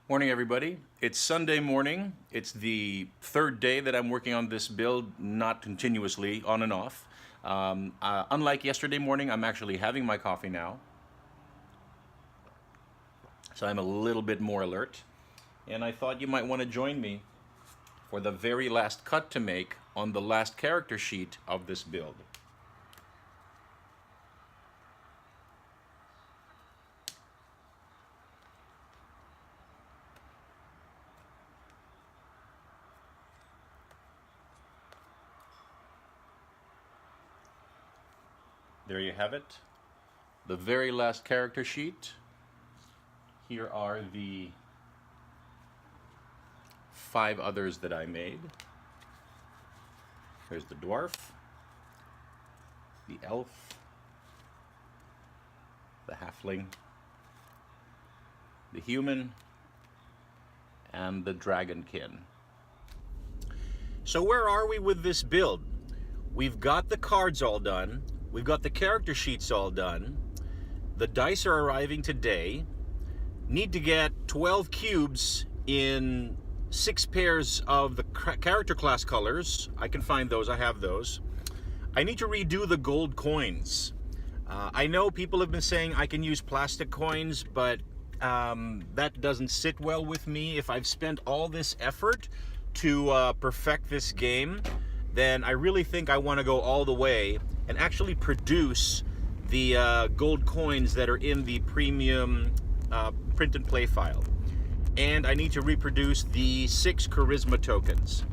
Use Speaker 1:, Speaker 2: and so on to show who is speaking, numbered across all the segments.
Speaker 1: Morning, everybody. It's Sunday morning. It's the third day that I'm working on this build, not continuously, on and off. Unlike yesterday morning, I'm actually having my coffee now, so I'm a little bit more alert. And I thought you might want to join me for the very last cut to make on the last character sheet of this build. There you have it. The very last character sheet. Here are the 5 others that I made. There's the dwarf, the elf, the halfling, the human, and the dragonkin. So where are we with this build? We've got the cards all done. We've got the character sheets all done. The dice are arriving today. Need to get 12 cubes in 6 pairs of the character class colors. I can find those, I have those. I need to redo the gold coins. I know people have been saying I can use plastic coins, but that doesn't sit well with me. If I've spent all this effort to perfect this game, then I really think I want to go all the way and actually produce the gold coins that are in the premium print and play file. And I need to reproduce the 6 charisma tokens.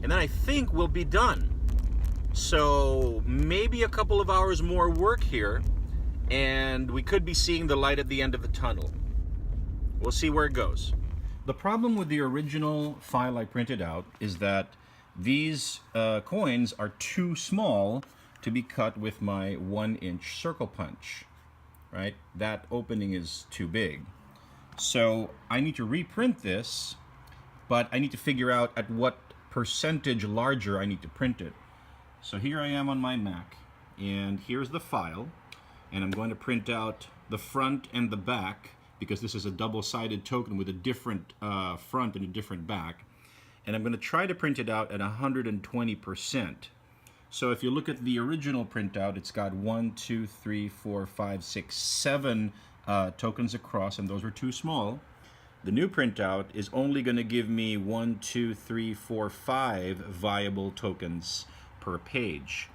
Speaker 1: And then I think we'll be done. So maybe a couple of hours more work here, and we could be seeing the light at the end of the tunnel. We'll see where it goes. The problem with the original file I printed out is that these coins are too small to be cut with my 1-inch circle punch, right? That opening is too big. So I need to reprint this, but I need to figure out at what percentage larger I need to print it. So here I am on my Mac, and here's the file, and I'm going to print out the front and the back, because this is a double-sided token with a different front and a different back. And I'm going to try to print it out at 120%. So if you look at the original printout, it's got 1, 2, 3, 4, 5, 6, 7 tokens across, and those were too small. The new printout is only going to give me 1, 2, 3, 4, 5 viable tokens per page,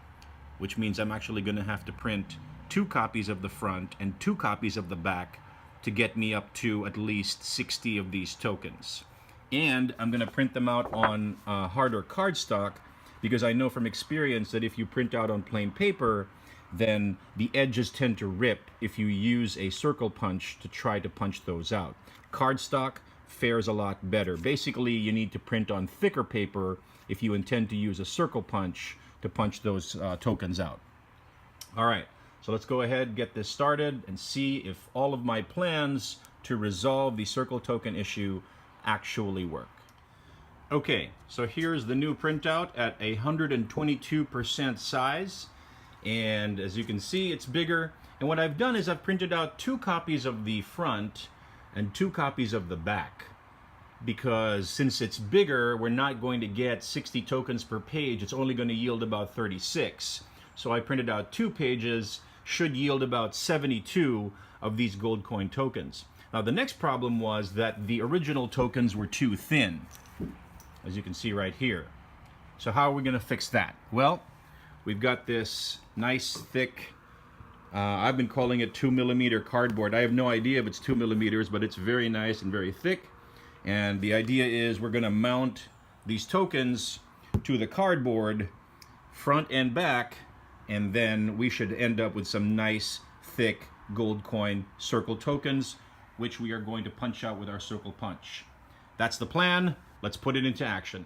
Speaker 1: which means I'm actually going to have to print 2 copies of the front and 2 copies of the back to get me up to at least 60 of these tokens. And I'm going to print them out on harder cardstock, because I know from experience that if you print out on plain paper, then the edges tend to rip if you use a circle punch to try to punch those out. Cardstock fares a lot better. Basically, you need to print on thicker paper if you intend to use a circle punch to punch those tokens out. All right, so let's go ahead, get this started, and see if all of my plans to resolve the circle token issue actually work. Okay, so here's the new printout at 122% size, and as you can see, it's bigger. And what I've done is I've printed out 2 copies of the front and 2 copies of the back, because since it's bigger, we're not going to get 60 tokens per page. It's only going to yield about 36. So I printed out 2 pages, should yield about 72 of these gold coin tokens. Now the next problem was that the original tokens were too thin, as you can see right here. So how are we going to fix that? Well, we've got this nice thick, I've been calling it 2mm cardboard. I have no idea if it's 2mm, but it's very nice and very thick. And the idea is we're going to mount these tokens to the cardboard, front and back, and then we should end up with some nice thick gold coin circle tokens, which we are going to punch out with our circle punch. That's the plan. Let's put it into action.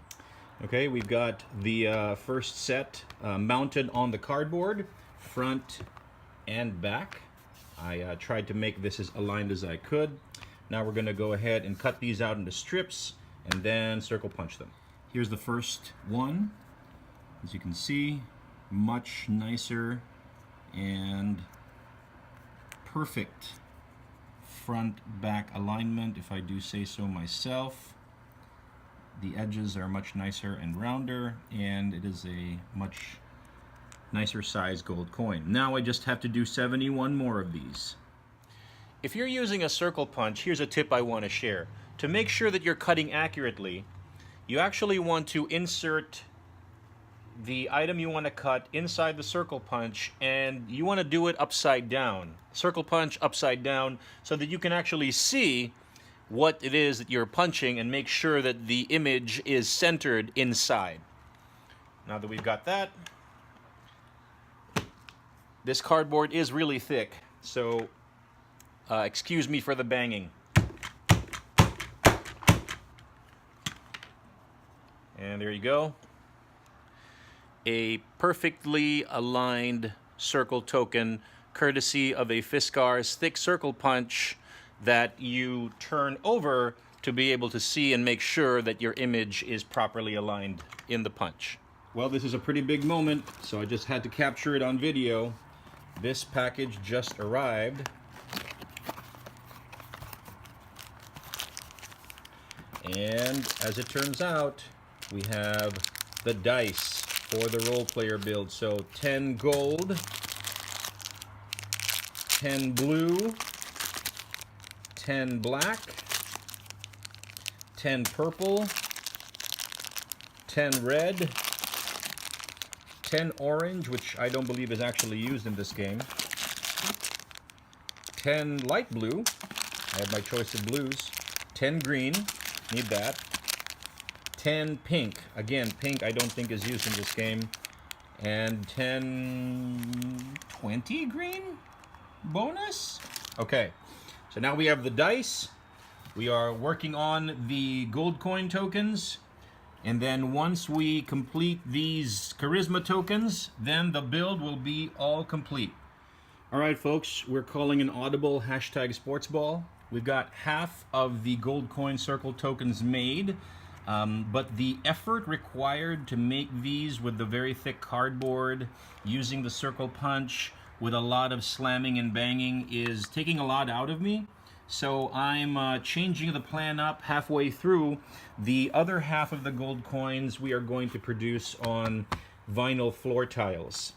Speaker 1: Okay, we've got the first set mounted on the cardboard, front and back. I tried to make this as aligned as I could. Now we're going to go ahead and cut these out into strips and then circle punch them. Here's the first one. As you can see, much nicer and perfect front-back alignment, if I do say so myself. The edges are much nicer and rounder, and it is a much nicer size gold coin. Now I just have to do 71 more of these. If you're using a circle punch, here's a tip I want to share. To make sure that you're cutting accurately, you actually want to insert the item you want to cut inside the circle punch, and you want to do it upside down. Circle punch upside down, so that you can actually see what it is that you're punching and make sure that the image is centered inside. Now that we've got that, this cardboard is really thick, so excuse me for the banging. And there you go. A perfectly aligned circle token, courtesy of a Fiskars thick circle punch that you turn over to be able to see and make sure that your image is properly aligned in the punch. Well, this is a pretty big moment, so I just had to capture it on video. This package just arrived. And as it turns out, we have the dice for the role player build. So 10 gold, 10 blue, 10 black, 10 purple, 10 red, 10 orange, which I don't believe is actually used in this game, 10 light blue, I have my choice of blues, 10 green, need that, 10 pink, again pink I don't think is used in this game, and 20 green bonus? Okay, so now we have the dice, we are working on the gold coin tokens, and then once we complete these charisma tokens, then the build will be all complete. Alright folks, we're calling an audible #sportsball. We've got half of the gold coin circle tokens made, but the effort required to make these with the very thick cardboard, using the circle punch, with a lot of slamming and banging, is taking a lot out of me. So I'm changing the plan up halfway through. The other half of the gold coins we are going to produce on vinyl floor tiles,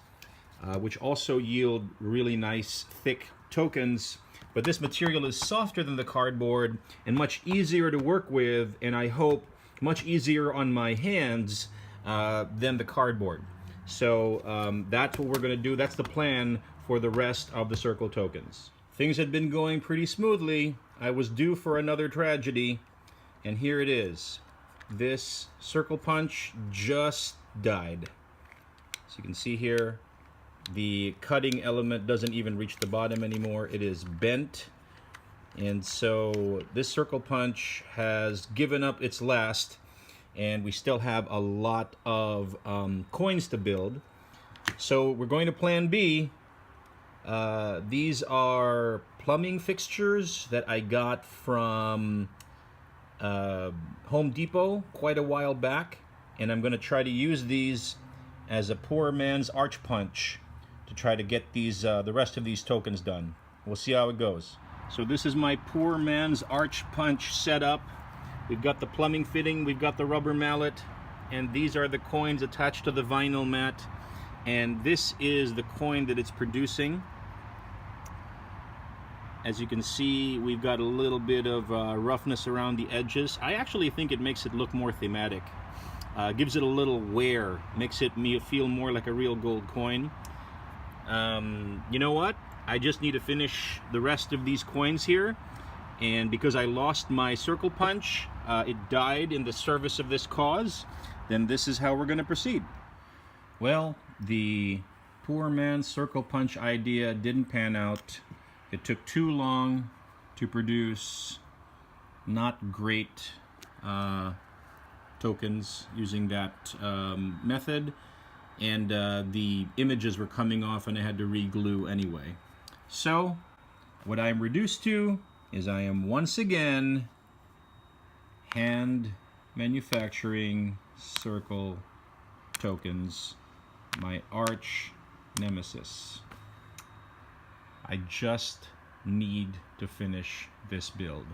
Speaker 1: which also yield really nice thick tokens. But this material is softer than the cardboard and much easier to work with, and I hope much easier on my hands than the cardboard. So that's what we're going to do. That's the plan for the rest of the circle tokens. Things had been going pretty smoothly. I was due for another tragedy, and here it is. This circle punch just died. So you can see here, the cutting element doesn't even reach the bottom anymore. It is bent. And so this circle punch has given up its last, and we still have a lot of coins to build. So we're going to plan B. These are plumbing fixtures that I got from Home Depot quite a while back, and I'm going to try to use these as a poor man's arch punch to try to get these the rest of these tokens done. We'll see how it goes. So this is my poor man's arch punch setup. We've got the plumbing fitting, we've got the rubber mallet, and these are the coins attached to the vinyl mat, and this is the coin that it's producing. As you can see, we've got a little bit of roughness around the edges. I actually think it makes it look more thematic. Gives it a little wear, makes it feel more like a real gold coin. You know what? I just need to finish the rest of these coins here, and because I lost my circle punch, it died in the service of this cause, then this is how we're going to proceed. Well, the poor man's circle punch idea didn't pan out. It took too long to produce not great tokens using that method, and the images were coming off and I had to re-glue anyway. So what I'm reduced to is I am once again hand manufacturing circle tokens, my arch nemesis. I just need to finish this build.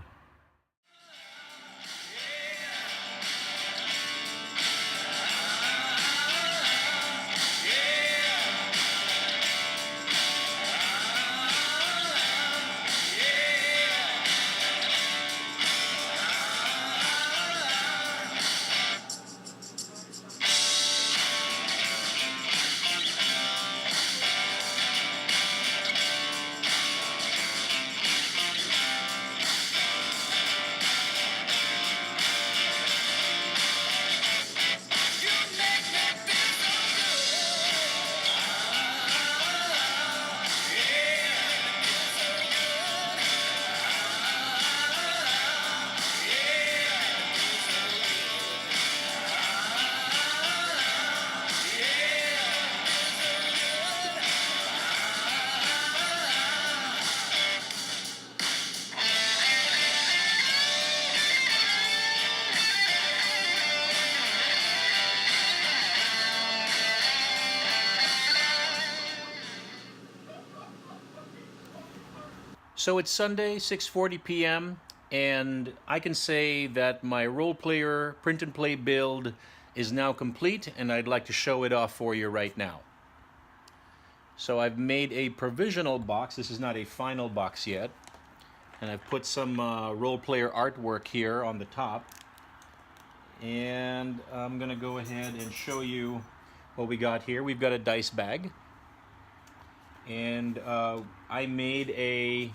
Speaker 1: So it's Sunday, 6:40 p.m., and I can say that my role player print and play build is now complete, and I'd like to show it off for you right now. So I've made a provisional box. This is not a final box yet. And I've put some role player artwork here on the top. And I'm going to go ahead and show you what we got here. We've got a dice bag. And I made a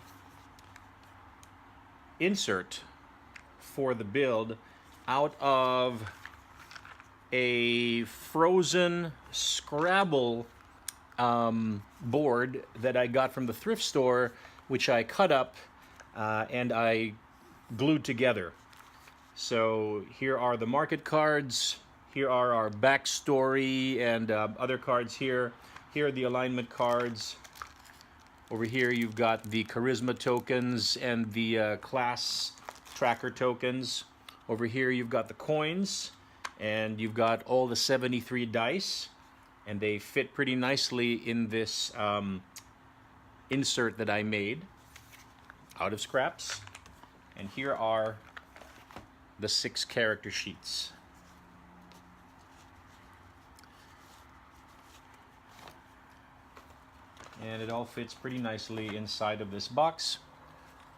Speaker 1: insert for the build out of a frozen Scrabble board that I got from the thrift store, which I cut up and I glued together. So here are the market cards, here are our backstory and other cards here. Here are the alignment cards. Over here you've got the charisma tokens and the class tracker tokens. Over here you've got the coins, and you've got all the 73 dice, and they fit pretty nicely in this insert that I made out of scraps. And here are the 6 character sheets. And it all fits pretty nicely inside of this box,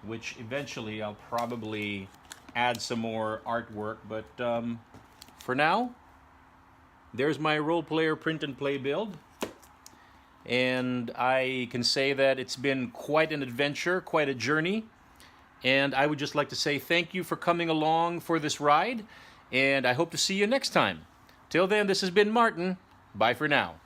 Speaker 1: which eventually I'll probably add some more artwork, but for now, there's my role player print and play build. And I can say that it's been quite an adventure, quite a journey. And I would just like to say thank you for coming along for this ride, and I hope to see you next time. Till then, this has been Martin. Bye for now.